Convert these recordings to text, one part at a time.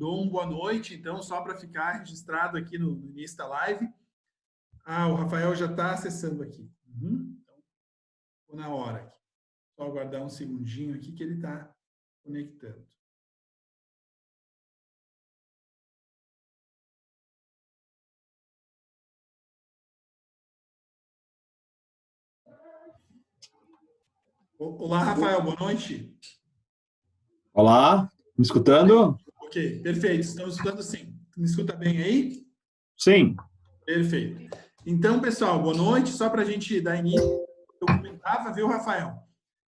dou uma boa noite, então, só para ficar registrado aqui no início da live. Ah, o Rafael já está acessando aqui. Então, vou na hora aqui. Só aguardar um segundinho aqui que ele está conectando. Olá, Rafael, boa noite. Olá, me escutando? Ok, perfeito, estamos escutando sim. Me escuta bem aí? Sim. Perfeito. Então, pessoal, boa noite. Só para a gente dar início, eu comentava, viu, Rafael,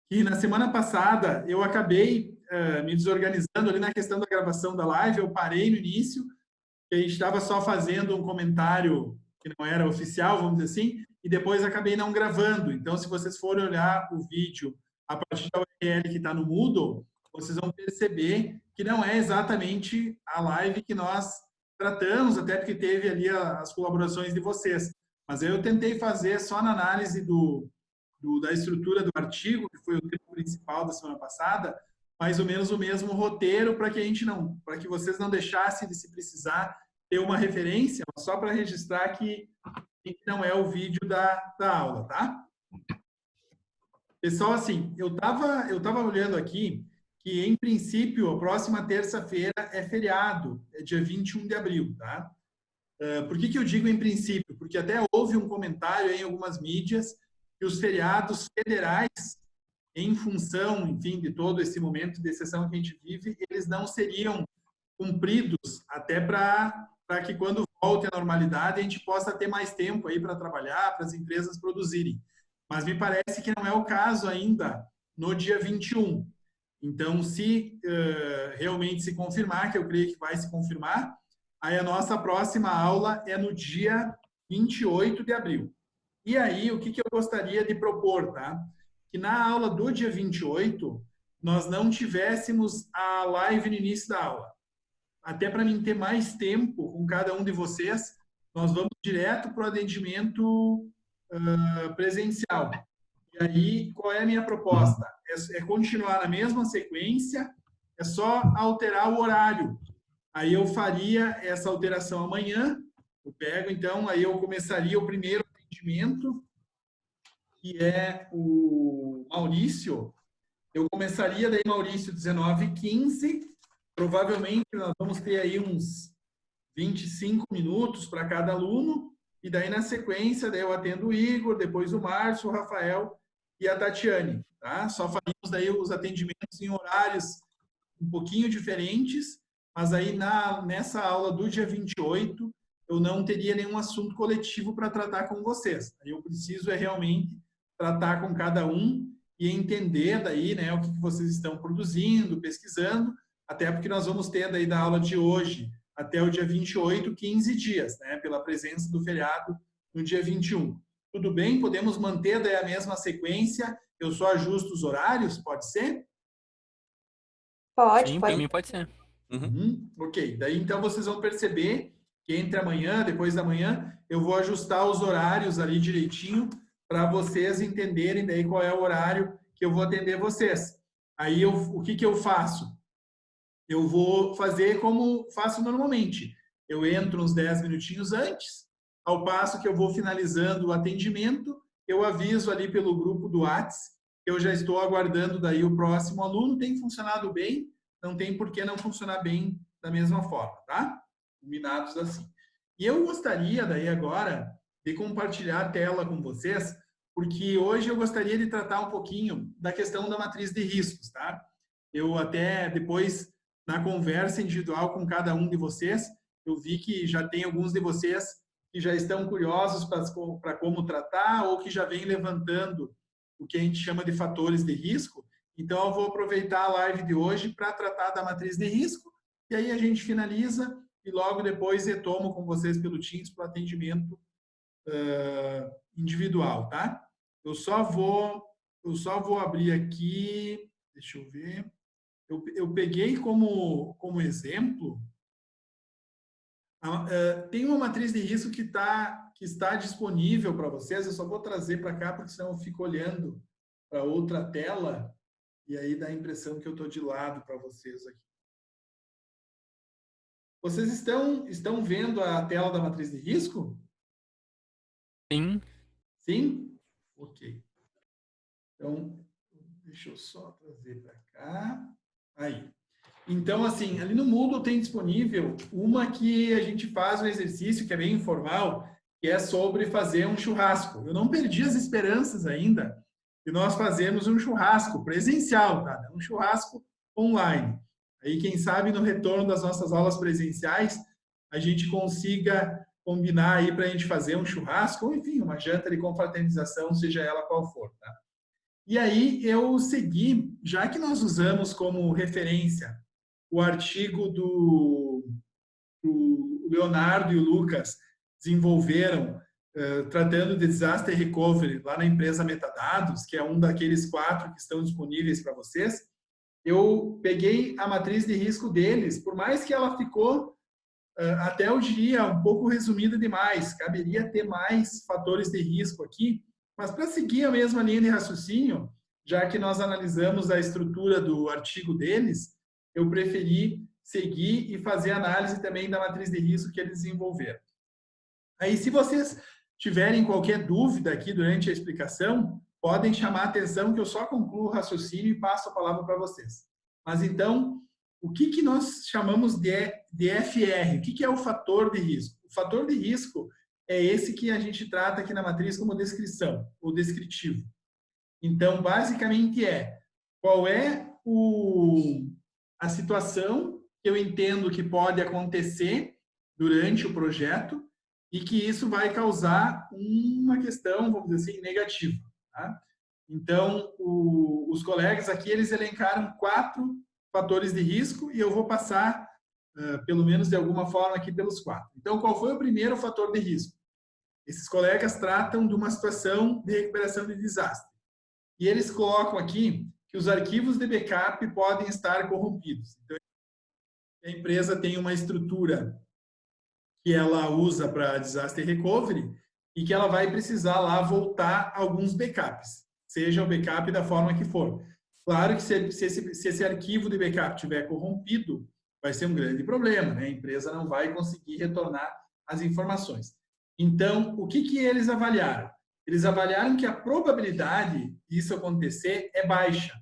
que na semana passada eu acabei me desorganizando ali na questão da gravação da live, eu parei no início, que a gente estava só fazendo um comentário que não era oficial, vamos dizer assim, e depois acabei não gravando. Então, se vocês forem olhar o vídeo a partir da URL que está no Moodle, vocês vão perceber que não é exatamente a live que nós tratamos, até porque teve ali as colaborações de vocês. Mas eu tentei fazer só na análise da estrutura do artigo, que foi o tema principal da semana passada, mais ou menos o mesmo roteiro para que vocês não deixassem de se precisar ter uma referência, só para registrar que não é o vídeo da aula, tá? Pessoal, assim, eu tava olhando aqui que, em princípio, a próxima terça-feira é feriado, é dia 21 de abril, tá? Por que eu digo em princípio? Porque até houve um comentário em algumas mídias que os feriados federais, em função, enfim, de todo esse momento de exceção que a gente vive, eles não seriam cumpridos até para que quando volte à normalidade a gente possa ter mais tempo aí para trabalhar, para as empresas produzirem. Mas me parece que não é o caso ainda no dia 21. Então, se realmente se confirmar, que eu creio que vai se confirmar, aí a nossa próxima aula é no dia 28 de abril. E aí, o que eu gostaria de propor, tá? Que na aula do dia 28, nós não tivéssemos a live no início da aula. Até para mim ter mais tempo com cada um de vocês, nós vamos direto para o atendimento presencial. E aí, qual é a minha proposta? É continuar na mesma sequência, é só alterar o horário. Aí eu faria essa alteração amanhã, eu pego, então, aí eu começaria o primeiro atendimento, que é o Maurício. Eu começaria daí, Maurício, 19h15. Provavelmente nós vamos ter aí uns 25 minutos para cada aluno. E daí, na sequência, daí eu atendo o Igor, depois o Márcio, o Rafael e a Tatiane. Tá? Só faríamos daí os atendimentos em horários um pouquinho diferentes, mas aí nessa aula do dia 28, eu não teria nenhum assunto coletivo para tratar com vocês. Aí eu preciso realmente tratar com cada um e entender daí, né, o que vocês estão produzindo, pesquisando, até porque nós vamos ter daí da aula de hoje até o dia 28, 15 dias, né, pela presença do feriado no dia 21. Tudo bem? Podemos manter daí a mesma sequência, eu só ajusto os horários, pode ser? Pode, Sim, pode. para mim pode ser. Ok, daí então vocês vão perceber que entre amanhã, depois da manhã, eu vou ajustar os horários ali direitinho para vocês entenderem daí qual é o horário que eu vou atender vocês. Aí o que eu faço? Eu vou fazer como faço normalmente. Eu entro uns 10 minutinhos antes, ao passo que eu vou finalizando o atendimento, eu aviso ali pelo grupo do WhatsApp, que eu já estou aguardando daí o próximo aluno. Tem funcionado bem, não tem por que não funcionar bem da mesma forma, tá? Combinados assim. E eu gostaria daí agora de compartilhar a tela com vocês, porque hoje eu gostaria de tratar um pouquinho da questão da matriz de riscos, tá? Eu até depois, na conversa individual com cada um de vocês, eu vi que já tem alguns de vocês que já estão curiosos para como tratar ou que já vem levantando o que a gente chama de fatores de risco. Então, eu vou aproveitar a live de hoje para tratar da matriz de risco e aí a gente finaliza e logo depois retomo com vocês pelo Teams para o atendimento individual, tá? Eu só vou abrir aqui, deixa eu ver. Eu peguei como exemplo, tem uma matriz de risco que está disponível para vocês, eu só vou trazer para cá, porque senão eu fico olhando para outra tela, e aí dá a impressão que eu estou de lado para vocês aqui. Vocês estão vendo a tela da matriz de risco? Sim. Sim? Ok. Então, deixa eu só trazer para cá. Aí. Então, assim, ali no Moodle tem disponível uma que a gente faz um exercício que é bem informal, que é sobre fazer um churrasco. Eu não perdi as esperanças ainda de nós fazermos um churrasco presencial, tá? Um churrasco online. Aí, quem sabe, no retorno das nossas aulas presenciais, a gente consiga combinar aí para a gente fazer um churrasco, ou enfim, uma janta de confraternização, seja ela qual for, tá? E aí eu segui, já que nós usamos como referência o artigo do Leonardo e o Lucas desenvolveram tratando de disaster recovery lá na empresa Metadados, que é um daqueles 4 que estão disponíveis para vocês, eu peguei a matriz de risco deles, por mais que ela ficou, até eu diria, um pouco resumida demais, caberia ter mais fatores de risco aqui, mas para seguir a mesma linha de raciocínio, já que nós analisamos a estrutura do artigo deles, eu preferi seguir e fazer análise também da matriz de risco que eles desenvolveram. Aí, se vocês tiverem qualquer dúvida aqui durante a explicação, podem chamar a atenção que eu só concluo o raciocínio e passo a palavra para vocês. Mas, então, o que nós chamamos de FR? O que é o fator de risco? O fator de risco é esse que a gente trata aqui na matriz como descrição, ou descritivo. Então, basicamente qual é a situação que eu entendo que pode acontecer durante o projeto e que isso vai causar uma questão, vamos dizer assim, negativa. Tá? Então, os colegas aqui, eles elencaram 4 fatores de risco e eu vou passar, pelo menos de alguma forma, aqui pelos 4. Então, qual foi o primeiro fator de risco? Esses colegas tratam de uma situação de recuperação de desastre. E eles colocam aqui que os arquivos de backup podem estar corrompidos. Então, a empresa tem uma estrutura que ela usa para disaster recovery e que ela vai precisar lá voltar alguns backups, seja o backup da forma que for. Claro que se esse arquivo de backup estiver corrompido, vai ser um grande problema, né? A empresa não vai conseguir retornar as informações. Então, o que eles avaliaram? Eles avaliaram que a probabilidade disso acontecer é baixa.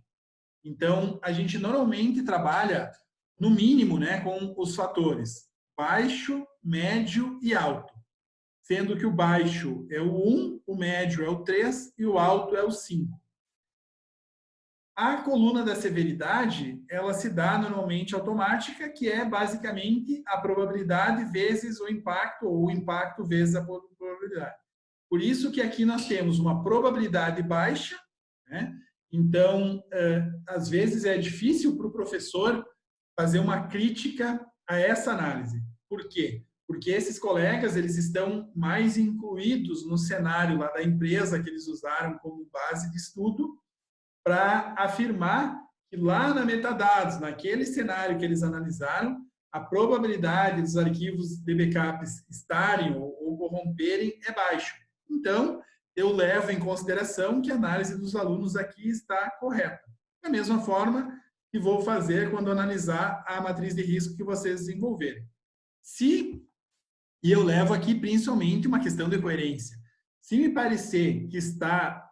Então, a gente normalmente trabalha, no mínimo, né, com os fatores baixo, médio e alto. Sendo que o baixo é o 1, o médio é o 3 e o alto é o 5. A coluna da severidade, ela se dá normalmente automática, que é basicamente a probabilidade vezes o impacto, ou o impacto vezes a probabilidade. Por isso que aqui nós temos uma probabilidade baixa, né? Então, às vezes é difícil para o professor fazer uma crítica a essa análise. Por quê? Porque esses colegas, eles estão mais incluídos no cenário lá da empresa que eles usaram como base de estudo para afirmar que lá na Metadados, naquele cenário que eles analisaram, a probabilidade dos arquivos de backups estarem ou corromperem é baixa. Então, eu levo em consideração que a análise dos alunos aqui está correta. Da mesma forma que vou fazer quando analisar a matriz de risco que vocês desenvolverem. E eu levo aqui principalmente uma questão de coerência. Se me parecer que está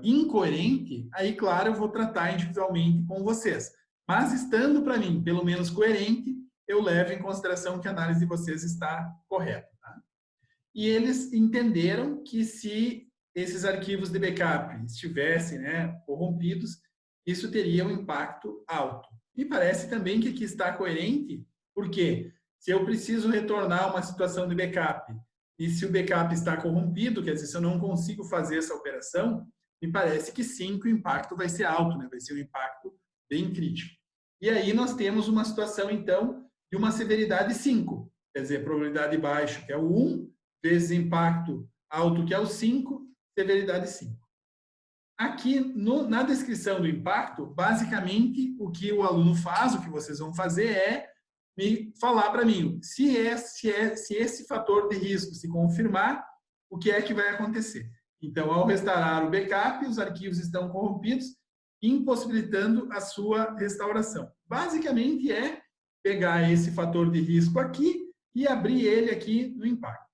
incoerente, aí, claro, eu vou tratar individualmente com vocês. Mas estando, para mim, pelo menos coerente, eu levo em consideração que a análise de vocês está correta. Tá? E eles entenderam que se esses arquivos de backup estivessem, né, corrompidos, isso teria um impacto alto. Me parece também que aqui está coerente, porque se eu preciso retornar uma situação de backup e se o backup está corrompido, quer dizer, se eu não consigo fazer essa operação, me parece que sim, que o impacto vai ser alto, né? Vai ser um impacto bem crítico. E aí nós temos uma situação, então, de uma severidade 5, quer dizer, probabilidade baixa, que é o 1, vezes impacto alto, que é o 5, severidade 5. Aqui, na descrição do impacto, basicamente, o que o aluno faz, o que vocês vão fazer é me falar para mim, se esse fator de risco se confirmar, o que é que vai acontecer. Então, ao restaurar o backup, os arquivos estão corrompidos, impossibilitando a sua restauração. Basicamente, é pegar esse fator de risco aqui e abrir ele aqui no impacto.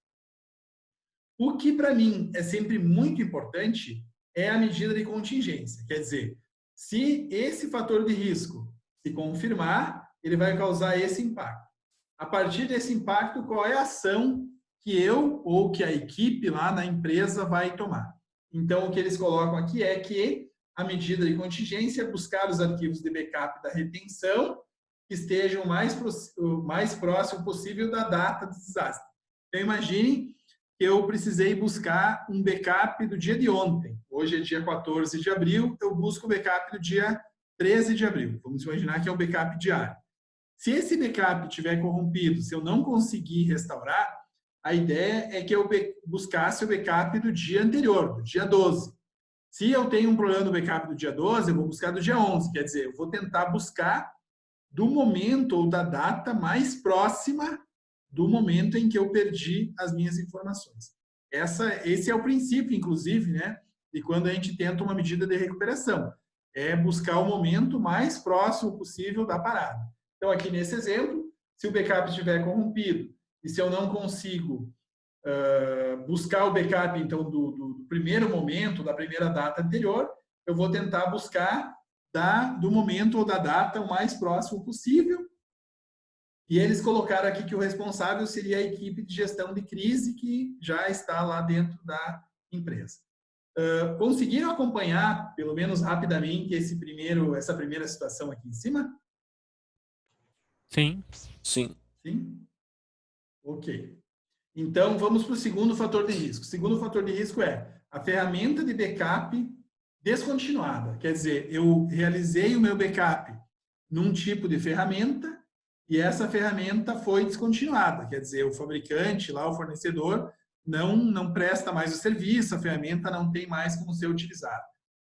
O que para mim é sempre muito importante é a medida de contingência. Quer dizer, se esse fator de risco se confirmar, ele vai causar esse impacto. A partir desse impacto, qual é a ação que eu ou que a equipe lá na empresa vai tomar? Então, o que eles colocam aqui é que a medida de contingência é buscar os arquivos de backup da retenção que estejam o mais próximo possível da data do desastre. Então, imagine que eu precisei buscar um backup do dia de ontem. Hoje é dia 14 de abril, eu busco o backup do dia 13 de abril. Vamos imaginar que é um backup diário. Se esse backup estiver corrompido, se eu não conseguir restaurar, a ideia é que eu buscasse o backup do dia anterior, do dia 12. Se eu tenho um problema no backup do dia 12, eu vou buscar do dia 11. Quer dizer, eu vou tentar buscar do momento ou da data mais próxima do momento em que eu perdi as minhas informações. Esse é o princípio, inclusive, né, de quando a gente tenta uma medida de recuperação. É buscar o momento mais próximo possível da parada. Então, aqui nesse exemplo, se o backup estiver corrompido e se eu não consigo buscar o backup, então, do primeiro momento, da primeira data anterior, eu vou tentar buscar do momento ou da data o mais próximo possível. E eles colocaram aqui que o responsável seria a equipe de gestão de crise que já está lá dentro da empresa. Conseguiram acompanhar, pelo menos rapidamente, essa primeira situação aqui em cima? Sim. Sim. Sim? Ok. Então, vamos para o segundo fator de risco. O segundo fator de risco é a ferramenta de backup descontinuada. Quer dizer, eu realizei o meu backup num tipo de ferramenta e essa ferramenta foi descontinuada. Quer dizer, o fabricante, lá, o fornecedor, não presta mais o serviço, a ferramenta não tem mais como ser utilizada.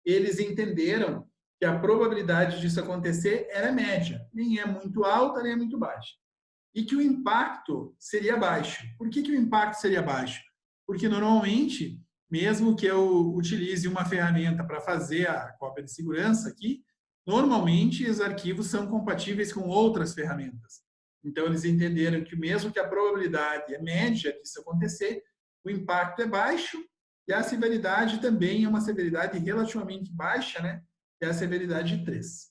Eles entenderam que a probabilidade disso acontecer era média, nem é muito alta, nem é muito baixa. E que o impacto seria baixo. Por que o impacto seria baixo? Porque, normalmente, mesmo que eu utilize uma ferramenta para fazer a cópia de segurança aqui, normalmente os arquivos são compatíveis com outras ferramentas. Então, eles entenderam que mesmo que a probabilidade é média disso acontecer, o impacto é baixo e a severidade também é uma severidade relativamente baixa, né? Que é a severidade 3.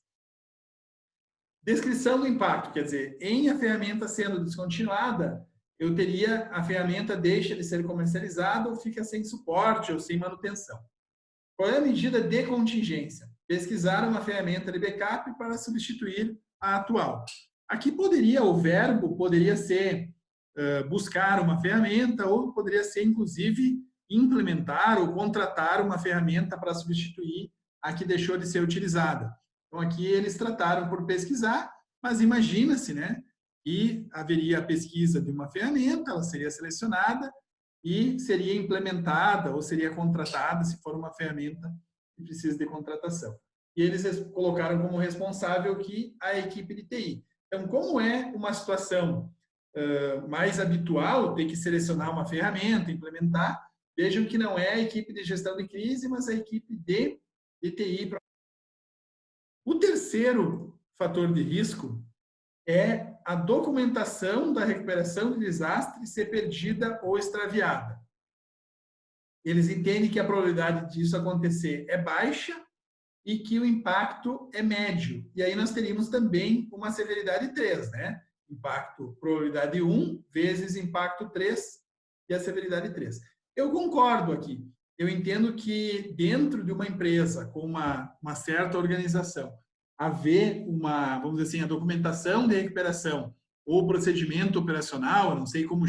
Descrição do impacto, quer dizer, em a ferramenta sendo descontinuada, eu teria a ferramenta deixa de ser comercializada ou fica sem suporte ou sem manutenção. Qual é a medida de contingência? Pesquisar uma ferramenta de backup para substituir a atual. Aqui o verbo poderia ser buscar uma ferramenta ou poderia ser, inclusive, implementar ou contratar uma ferramenta para substituir a que deixou de ser utilizada. Então, aqui eles trataram por pesquisar, mas imagina-se, né, que haveria a pesquisa de uma ferramenta, ela seria selecionada e seria implementada ou seria contratada se for uma ferramenta que precisa de contratação. E eles colocaram como responsável que a equipe de TI. Então, como é uma situação mais habitual ter que selecionar uma ferramenta, implementar, vejam que não é a equipe de gestão de crise, mas a equipe de TI. O terceiro fator de risco é a documentação da recuperação de desastre ser perdida ou extraviada. Eles entendem que a probabilidade disso acontecer é baixa e que o impacto é médio. E aí nós teríamos também uma severidade 3, né? Impacto, probabilidade 1 vezes impacto 3 e a severidade 3. Eu concordo aqui. Eu entendo que dentro de uma empresa com uma certa organização, haver vamos dizer assim, a documentação de recuperação ou procedimento operacional, eu não sei como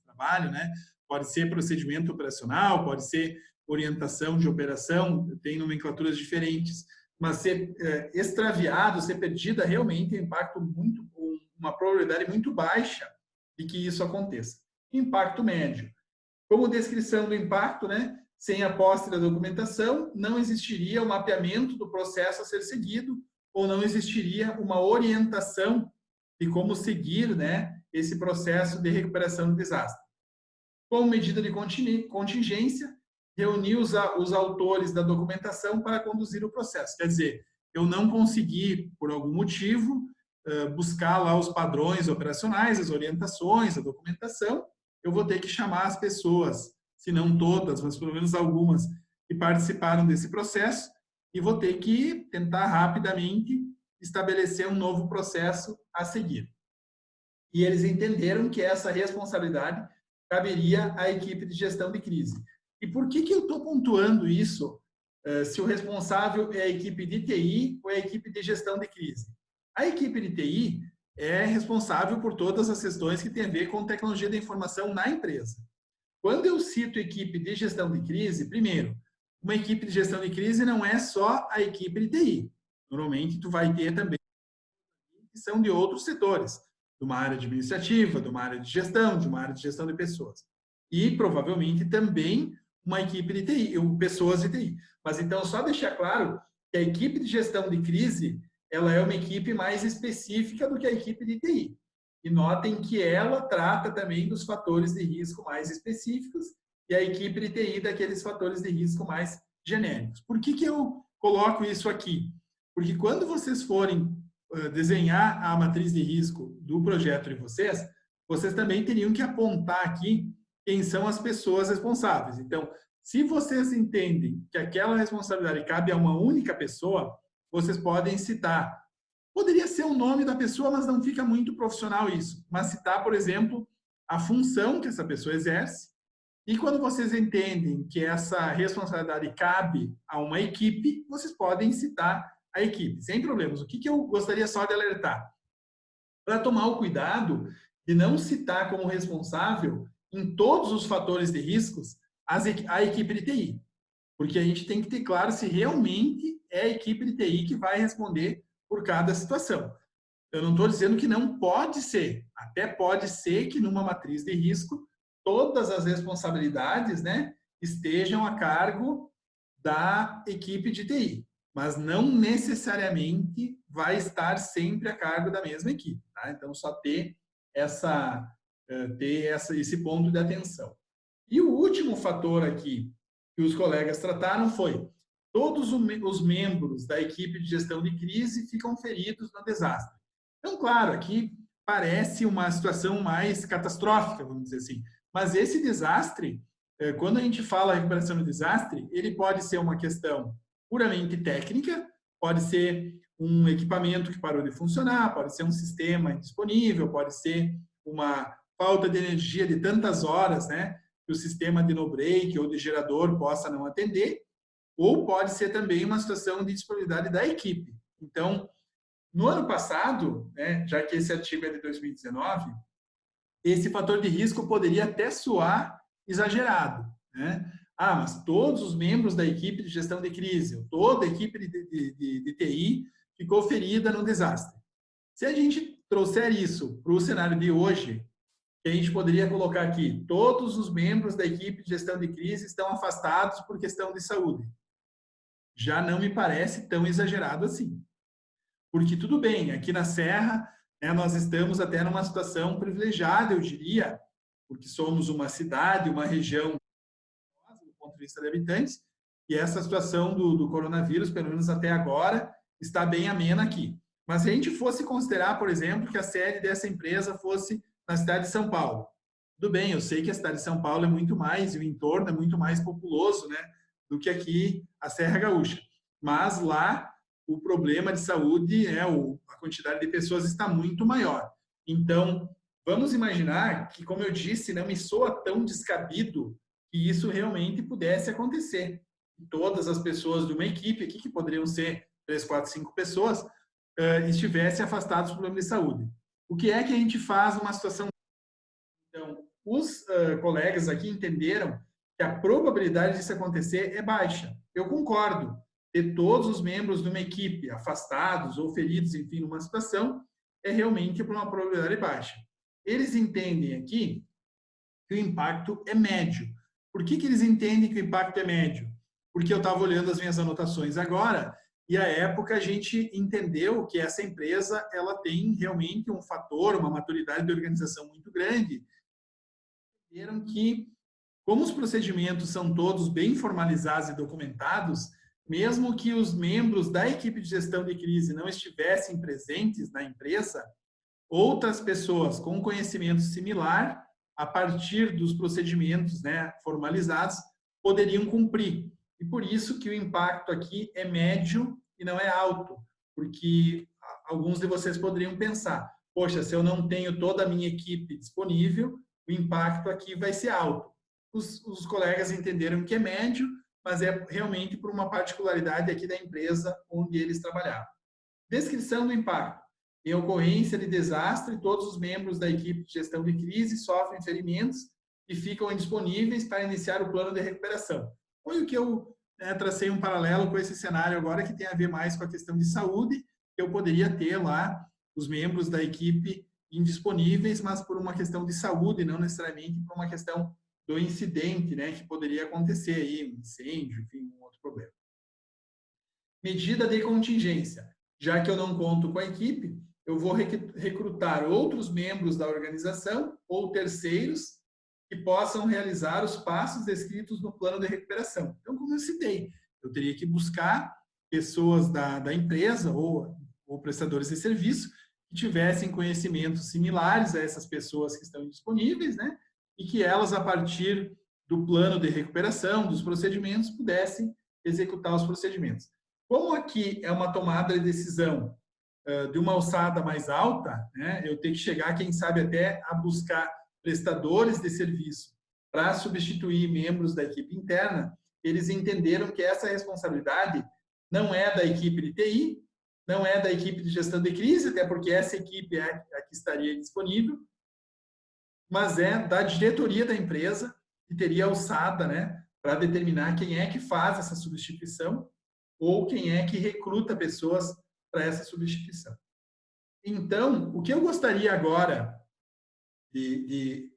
trabalho, né? Pode ser procedimento operacional, pode ser orientação de operação, tem nomenclaturas diferentes, mas ser extraviado, ser perdida, realmente tem uma probabilidade muito baixa de que isso aconteça. Impacto médio. Como descrição do impacto, né? Sem a posse da documentação, não existiria o mapeamento do processo a ser seguido ou não existiria uma orientação de como seguir, né, esse processo de recuperação do desastre. Como medida de contingência, reunir os autores da documentação para conduzir o processo. Quer dizer, eu não consegui, por algum motivo, buscar lá os padrões operacionais, as orientações, a documentação, eu vou ter que chamar as pessoas, se não todas, mas pelo menos algumas, que participaram desse processo, e vou ter que tentar rapidamente estabelecer um novo processo a seguir. E eles entenderam que essa responsabilidade caberia à equipe de gestão de crise. E por que eu estou pontuando isso, se o responsável é a equipe de TI ou é a equipe de gestão de crise? A equipe de TI é responsável por todas as questões que têm a ver com tecnologia da informação na empresa. Quando eu cito equipe de gestão de crise, primeiro, uma equipe de gestão de crise não é só a equipe de TI. Normalmente, tu vai ter também que são de outros setores, de uma área administrativa, de uma área de gestão, de uma área de gestão de pessoas. E, provavelmente, também uma equipe de TI, pessoas de TI. Mas, então, só deixar claro que a equipe de gestão de crise, ela é uma equipe mais específica do que a equipe de TI. E notem que ela trata também dos fatores de risco mais específicos e a equipe de TI daqueles fatores de risco mais genéricos. Por que eu coloco isso aqui? Porque quando vocês forem desenhar a matriz de risco do projeto de vocês, vocês também teriam que apontar aqui quem são as pessoas responsáveis. Então, se vocês entendem que aquela responsabilidade cabe a uma única pessoa, vocês podem citar. Poderia ser o nome da pessoa, mas não fica muito profissional isso. Mas citar, por exemplo, a função que essa pessoa exerce. E quando vocês entendem que essa responsabilidade cabe a uma equipe, vocês podem citar a equipe, sem problemas. O que eu gostaria só de alertar? Para tomar o cuidado de não citar como responsável em todos os fatores de riscos a equipe de TI. Porque a gente tem que ter claro se realmente é a equipe de TI que vai responder por cada situação. Eu não estou dizendo que não pode ser. Até pode ser que numa matriz de risco todas as responsabilidades, né, estejam a cargo da equipe de TI, mas não necessariamente vai estar sempre a cargo da mesma equipe. Tá? Então, só ter esse ponto de atenção. E o último fator aqui que os colegas trataram foi todos os membros da equipe de gestão de crise ficam feridos no desastre. Então, claro, aqui parece uma situação mais catastrófica, vamos dizer assim. Mas esse desastre, quando a gente fala recuperação do desastre, ele pode ser uma questão puramente técnica, pode ser um equipamento que parou de funcionar, pode ser um sistema indisponível, pode ser uma falta de energia de tantas horas, né, que o sistema de no-break ou de gerador possa não atender, ou pode ser também uma situação de disponibilidade da equipe. Então, no ano passado, né, já que esse artigo é de 2019, esse fator de risco poderia até soar exagerado, né? Ah, mas todos os membros da equipe de gestão de crise, toda a equipe de TI ficou ferida no desastre. Se a gente trouxer isso para o cenário de hoje, a gente poderia colocar aqui, todos os membros da equipe de gestão de crise estão afastados por questão de saúde. Já não me parece tão exagerado assim. Porque tudo bem, aqui na Serra, né, nós estamos até numa situação privilegiada, eu diria, porque somos uma cidade, uma região, do ponto de vista de habitantes, e essa situação do coronavírus, pelo menos até agora, está bem amena aqui. Mas se a gente fosse considerar, por exemplo, que a sede dessa empresa fosse na cidade de São Paulo. Tudo bem, eu sei que a cidade de São Paulo é muito mais, e o entorno é muito mais populoso, né, do que aqui a Serra Gaúcha. Mas lá, o problema de saúde, a quantidade de pessoas está muito maior. Então, vamos imaginar que, como eu disse, não me soa tão descabido que isso realmente pudesse acontecer. Todas as pessoas de uma equipe aqui, que poderiam ser 3, 4, 5 pessoas, estivessem afastados por problema de saúde. O que é que a gente faz numa situação? Então, os colegas aqui entenderam que a probabilidade disso acontecer é baixa. Eu concordo. Ter todos os membros de uma equipe afastados ou feridos, enfim, numa situação, é realmente por uma probabilidade baixa. Eles entendem aqui que o impacto é médio. Por que eles entendem que o impacto é médio? Porque eu estava olhando as minhas anotações agora e, à época, a gente entendeu que essa empresa ela tem realmente um fator, uma maturidade de organização muito grande. Entenderam que, como os procedimentos são todos bem formalizados e documentados, mesmo que os membros da equipe de gestão de crise não estivessem presentes na empresa, outras pessoas com conhecimento similar, a partir dos procedimentos, né, formalizados, poderiam cumprir. E por isso que o impacto aqui é médio e não é alto, porque alguns de vocês poderiam pensar, poxa, se eu não tenho toda a minha equipe disponível, o impacto aqui vai ser alto. Os colegas entenderam que é médio, mas é realmente por uma particularidade aqui da empresa onde eles trabalhavam. Descrição do impacto. Em ocorrência de desastre, todos os membros da equipe de gestão de crise sofrem ferimentos e ficam indisponíveis para iniciar o plano de recuperação. Foi o que eu tracei um paralelo com esse cenário agora, que tem a ver mais com a questão de saúde, que eu poderia ter lá os membros da equipe indisponíveis, mas por uma questão de saúde, não necessariamente por uma questão do incidente, né, que poderia acontecer aí, um incêndio, enfim, um outro problema. Medida de contingência. Já que eu não conto com a equipe, eu vou recrutar outros membros da organização ou terceiros que possam realizar os passos descritos no plano de recuperação. Então, como eu citei, eu teria que buscar pessoas da empresa ou prestadores de serviço que tivessem conhecimentos similares a essas pessoas que estão disponíveis, né? E que elas, a partir do plano de recuperação, dos procedimentos, pudessem executar os procedimentos. Como aqui é uma tomada de decisão de uma alçada mais alta, né, eu tenho que chegar, quem sabe, até a buscar prestadores de serviço para substituir membros da equipe interna, eles entenderam que essa responsabilidade não é da equipe de TI, não é da equipe de gestão de crise, até porque essa equipe é a que estaria disponível, mas é da diretoria da empresa, que teria alçada, né, para determinar quem é que faz essa substituição ou quem é que recruta pessoas para essa substituição. Então, o que eu gostaria agora de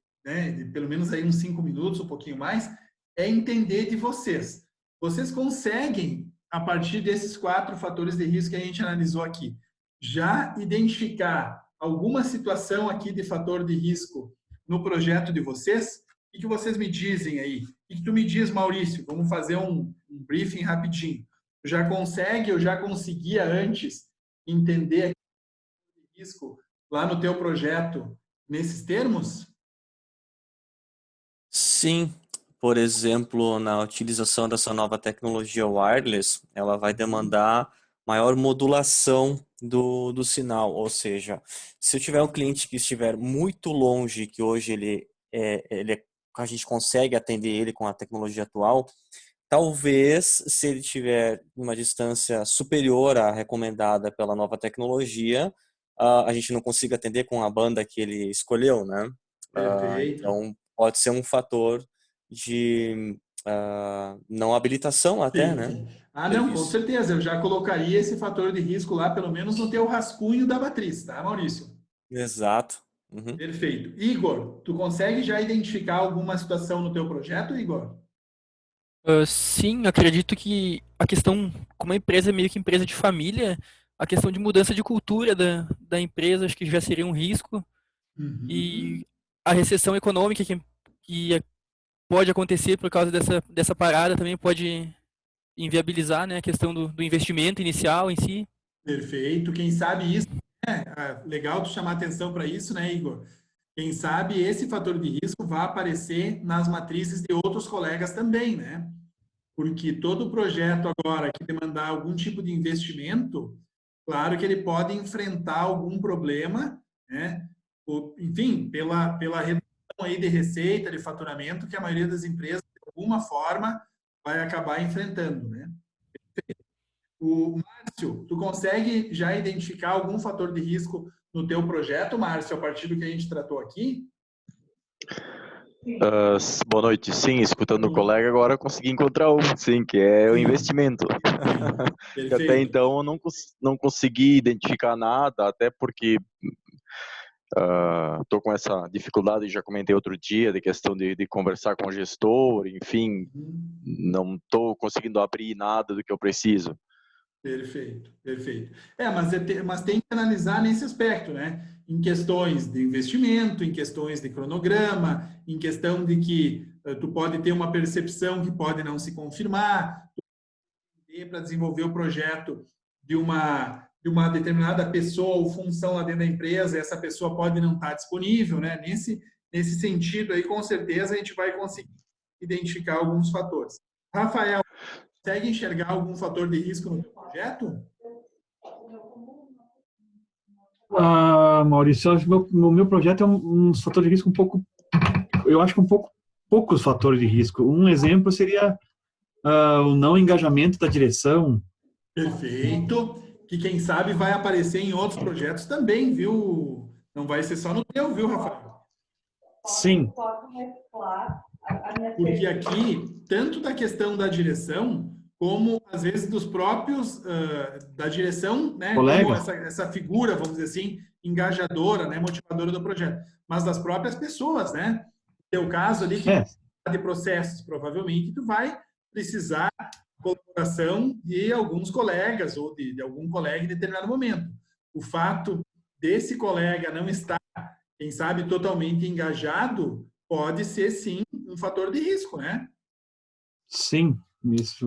pelo menos aí uns 5 minutos, um pouquinho mais, é entender de vocês. Vocês conseguem, a partir desses 4 fatores de risco que a gente analisou aqui, já identificar alguma situação aqui de fator de risco no projeto de vocês? O que vocês me dizem aí? O que tu me diz, Maurício? Vamos fazer um briefing rapidinho. Eu já conseguia antes entender o risco lá no teu projeto nesses termos? Sim, por exemplo, na utilização dessa nova tecnologia wireless, ela vai demandar maior modulação do sinal, ou seja, se eu tiver um cliente que estiver muito longe, que hoje a gente consegue atender ele com a tecnologia atual, talvez, se ele tiver uma distância superior à recomendada pela nova tecnologia, a gente não consiga atender com a banda que ele escolheu, né? Então, pode ser um fator de não habilitação até, sim, né? Sim. Não, com certeza. Eu já colocaria esse fator de risco lá, pelo menos no teu rascunho da matriz, tá, Maurício? Exato. Uhum. Perfeito. Igor, tu consegue já identificar alguma situação no teu projeto, Igor? Sim, acredito que a questão, como a empresa é meio que empresa de família, a questão de mudança de cultura da empresa, acho que já seria um risco. Uhum. E a recessão econômica que pode acontecer por causa dessa parada também pode inviabilizar, né, a questão do investimento inicial em si. Perfeito. Quem sabe isso, legal tu chamar atenção para isso, né, Igor? Quem sabe esse fator de risco vai aparecer nas matrizes de outros colegas também, né? Porque todo projeto agora que demandar algum tipo de investimento, claro que ele pode enfrentar algum problema, né? Enfim, pela redução aí de receita, de faturamento, que a maioria das empresas, de alguma forma, vai acabar enfrentando, né? O Márcio, tu consegue já identificar algum fator de risco no teu projeto, Márcio, a partir do que a gente tratou aqui? Boa noite. Sim, escutando o colega, agora eu consegui encontrar um, sim, que é o investimento. Que até então eu não consegui identificar nada, até porque estou com essa dificuldade, já comentei outro dia, de questão de conversar com o gestor, enfim, não estou conseguindo abrir nada do que eu preciso. Perfeito, perfeito. Mas tem que analisar nesse aspecto, né? Em questões de investimento, em questões de cronograma, em questão de que tu pode ter uma percepção que pode não se confirmar, para desenvolver o projeto de uma determinada pessoa ou função lá dentro da empresa, essa pessoa pode não estar disponível, né? Nesse sentido aí, com certeza, a gente vai conseguir identificar alguns fatores. Rafael, consegue enxergar algum fator de risco no teu projeto? Maurício, eu acho que o meu projeto é um fator de risco um pouco, eu acho que poucos fatores de risco. Um exemplo seria o não engajamento da direção. Perfeito. Que quem sabe vai aparecer em outros projetos também, viu? Não vai ser só no teu, viu, Rafael? Sim. Porque aqui, tanto da questão da direção, como às vezes dos próprios da direção, né? Colega. Como essa figura, vamos dizer assim, engajadora, né? Motivadora do projeto. Mas das próprias pessoas, né? No teu caso ali, que de processos, provavelmente, tu vai precisar colaboração de alguns colegas ou de algum colega em determinado momento. O fato desse colega não estar, quem sabe, totalmente engajado, pode ser, sim, um fator de risco, né? Sim, isso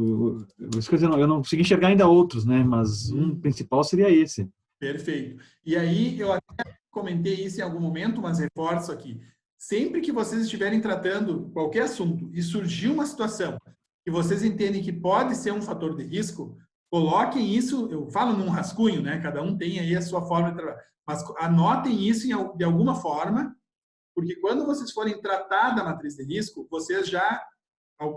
que eu não consegui enxergar ainda outros, né? Mas um principal seria esse. Perfeito. E aí, eu até comentei isso em algum momento, mas reforço aqui. Sempre que vocês estiverem tratando qualquer assunto e surgir uma situação que vocês entendem que pode ser um fator de risco, coloquem isso, eu falo num rascunho, né? Cada um tem aí a sua forma de trabalhar, mas anotem isso de alguma forma, porque quando vocês forem tratar da matriz de risco, vocês já,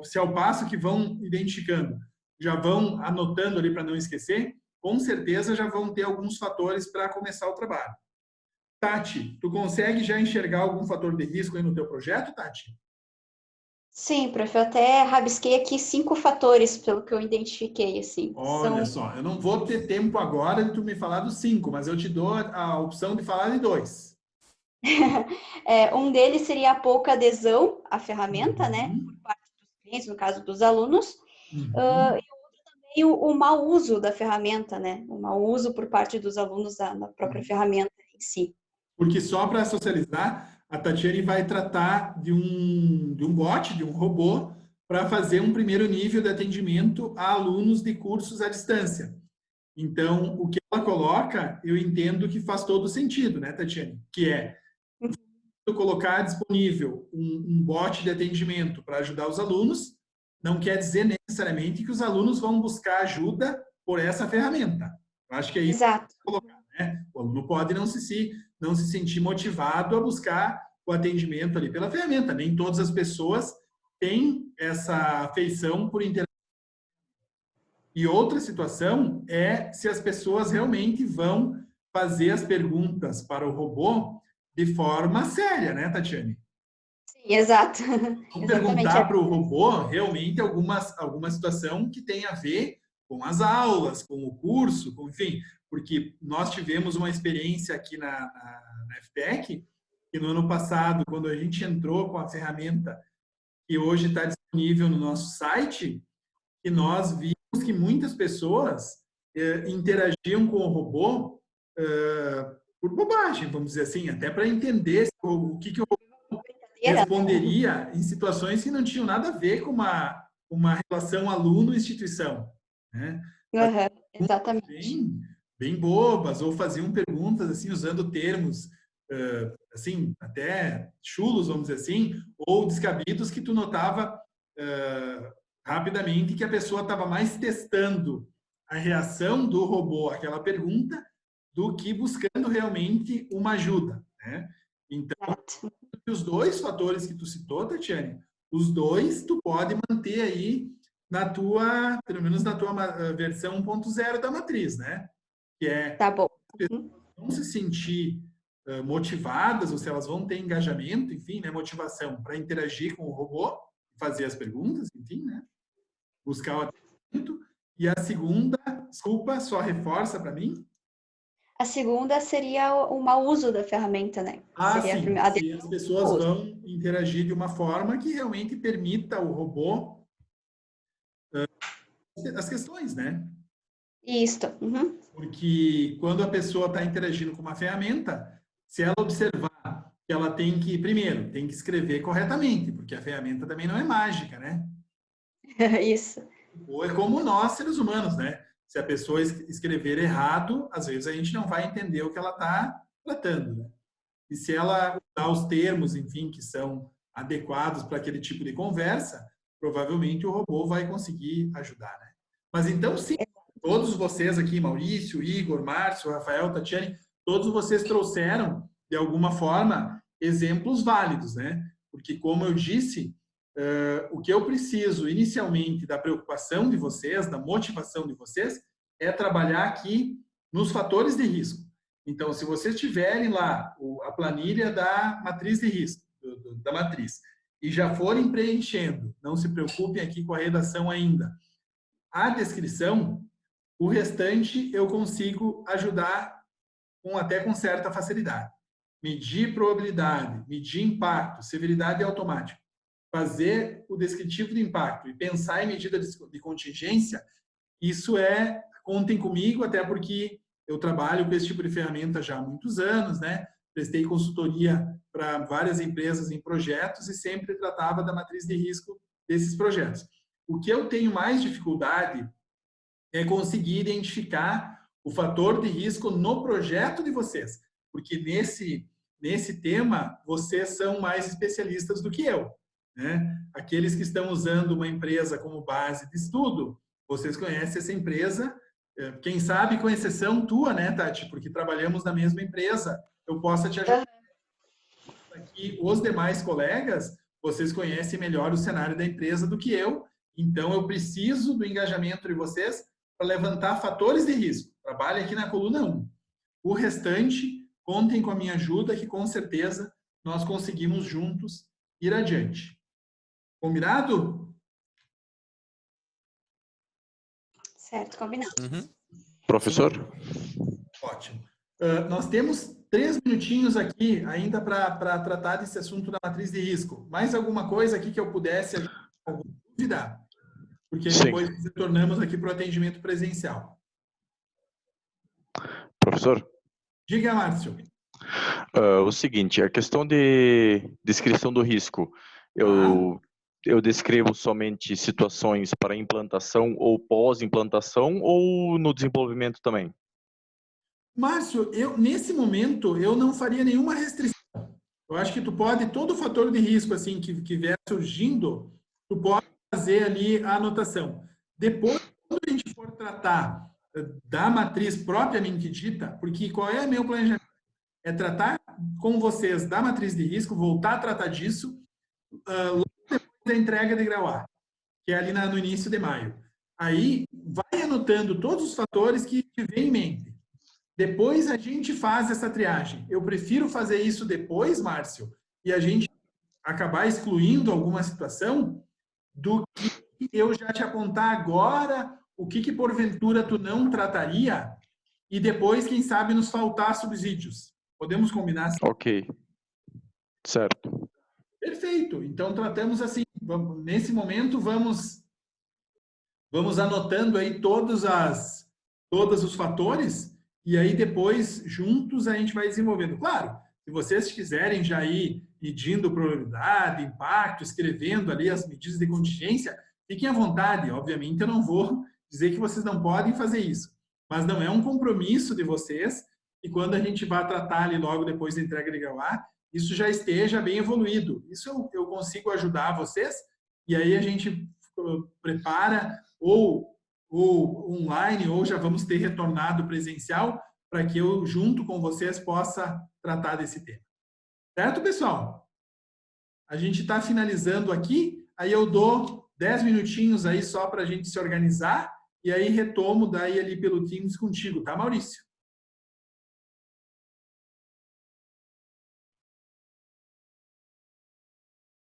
se ao passo que vão identificando, já vão anotando ali para não esquecer, com certeza já vão ter alguns fatores para começar o trabalho. Tati, tu consegue já enxergar algum fator de risco aí no teu projeto, Tati? Sim, prof, eu até rabisquei aqui 5 fatores, pelo que eu identifiquei, assim. Olha só, eu não vou ter tempo agora de tu me falar dos 5, mas eu te dou a opção de falar de 2. Um deles seria a pouca adesão à ferramenta, né, por parte dos clientes, no caso dos alunos, e o outro também o mau uso da ferramenta, né, o mau uso por parte dos alunos da própria ferramenta em si. Porque só para socializar, a Tatiane vai tratar de um bot, de um robô, para fazer um primeiro nível de atendimento a alunos de cursos à distância. Então, o que ela coloca, eu entendo que faz todo sentido, né, Tatiane? Que é colocar disponível um bot de atendimento para ajudar os alunos, não quer dizer necessariamente que os alunos vão buscar ajuda por essa ferramenta. Eu acho que é isso que Exato. colocar, né? O aluno pode não se sentir motivado a buscar o atendimento ali pela ferramenta. Nem todas as pessoas têm essa afeição por interagir. E outra situação é se as pessoas realmente vão fazer as perguntas para o robô de forma séria, né, Tatiane? Sim, exato. Vamos perguntar para o robô realmente alguma situação que tem a ver com as aulas, com o curso, enfim, porque nós tivemos uma experiência aqui na FPEC, que no ano passado, quando a gente entrou com a ferramenta que hoje está disponível no nosso site, que nós vimos que muitas pessoas interagiam com o robô por bobagem, vamos dizer assim, até para entender o que o robô responderia em situações que não tinham nada a ver com uma relação aluno-instituição. Né? Exatamente. Bem bobas, ou faziam perguntas assim, usando termos assim, até chulos, vamos dizer assim, ou descabidos, que tu notava rapidamente que a pessoa estava mais testando a reação do robô àquela pergunta do que buscando realmente uma ajuda, né? Então, os 2 fatores que tu citou, Tatiane, os 2 tu pode manter aí na tua, pelo menos na tua versão 1.0 da matriz, né? Que é tá bom. As pessoas vão se sentir motivadas, ou se elas vão ter engajamento, enfim, né, motivação para interagir com o robô, fazer as perguntas, enfim, né? Buscar o atendimento. E a segunda, desculpa, só reforça para mim. A segunda seria o mau uso da ferramenta, né? Seria sim. Se as pessoas vão interagir de uma forma que realmente permita ao robô as questões, né? Isso. Porque quando a pessoa está interagindo com uma ferramenta, se ela observar que ela tem que, primeiro, tem que escrever corretamente, porque a ferramenta também não é mágica, né? Isso. Ou é como nós, seres humanos, né? Se a pessoa escrever errado, às vezes a gente não vai entender o que ela está tratando, né? E se ela usar os termos, enfim, que são adequados para aquele tipo de conversa, provavelmente o robô vai conseguir ajudar, né? Mas então, sim, todos vocês aqui, Maurício, Igor, Márcio, Rafael, Tatiane, todos vocês trouxeram, de alguma forma, exemplos válidos, né? Porque, como eu disse, o que eu preciso, inicialmente, da preocupação de vocês, da motivação de vocês, é trabalhar aqui nos fatores de risco. Então, se vocês tiverem lá a planilha da matriz de risco, da matriz, e já forem preenchendo, não se preocupem aqui com a redação ainda, a descrição, o restante eu consigo ajudar até com certa facilidade. Medir probabilidade, medir impacto, severidade automática, fazer o descritivo de impacto e pensar em medida de contingência, isso contem comigo, até porque eu trabalho com esse tipo de ferramenta já há muitos anos, né? Prestei consultoria para várias empresas em projetos e sempre tratava da matriz de risco desses projetos. O que eu tenho mais dificuldade é conseguir identificar o fator de risco no projeto de vocês, porque nesse tema vocês são mais especialistas do que eu, né? Aqueles que estão usando uma empresa como base de estudo, vocês conhecem essa empresa, quem sabe com exceção tua, né, Tati? Porque trabalhamos na mesma empresa, eu possa te ajudar. Aqui, os demais colegas, vocês conhecem melhor o cenário da empresa do que eu, então eu preciso do engajamento de vocês para levantar fatores de risco. Trabalhe aqui na coluna 1. O restante, contem com a minha ajuda, que com certeza nós conseguimos juntos ir adiante. Combinado? Certo, combinado. Uhum. Professor? Ótimo. Nós temos 3 minutinhos aqui ainda para tratar desse assunto da matriz de risco. Mais alguma coisa aqui que eu pudesse ajudar? Alguma dúvida? Porque depois nos retornamos aqui para o atendimento presencial. Professor? Diga, Márcio. O seguinte, a questão de descrição do risco, eu descrevo somente situações para implantação ou pós-implantação ou no desenvolvimento também? Márcio, nesse momento, eu não faria nenhuma restrição. Eu acho que tu pode, todo fator de risco assim que vier surgindo, tu pode fazer ali a anotação. Depois, quando a gente for tratar da matriz propriamente dita, porque qual é meu planejamento? É tratar com vocês da matriz de risco, voltar a tratar disso logo depois da entrega de grau A, que é ali no início de maio. Aí, vai anotando todos os fatores que te vem em mente. Depois a gente faz essa triagem. Eu prefiro fazer isso depois, Márcio, e a gente acabar excluindo alguma situação do que eu já te apontar agora o que porventura tu não trataria e depois, quem sabe, nos faltar subsídios. Podemos combinar assim? Ok. Certo. Perfeito. Então, tratamos assim. Nesse momento, vamos anotando aí todos os fatores e aí depois, juntos, a gente vai desenvolvendo. Claro, se vocês quiserem já ir medindo probabilidade, impacto, escrevendo ali as medidas de contingência, fiquem à vontade. Obviamente, eu não vou dizer que vocês não podem fazer isso. Mas não é um compromisso de vocês e quando a gente vai tratar ali logo depois da entrega de grau A, isso já esteja bem evoluído. Isso eu consigo ajudar vocês e aí a gente prepara ou online ou já vamos ter retornado presencial para que eu, junto com vocês, possa tratar desse tema. Certo, pessoal? A gente está finalizando aqui, aí eu dou 10 minutinhos aí só para a gente se organizar e aí retomo daí ali pelo Teams contigo, tá, Maurício?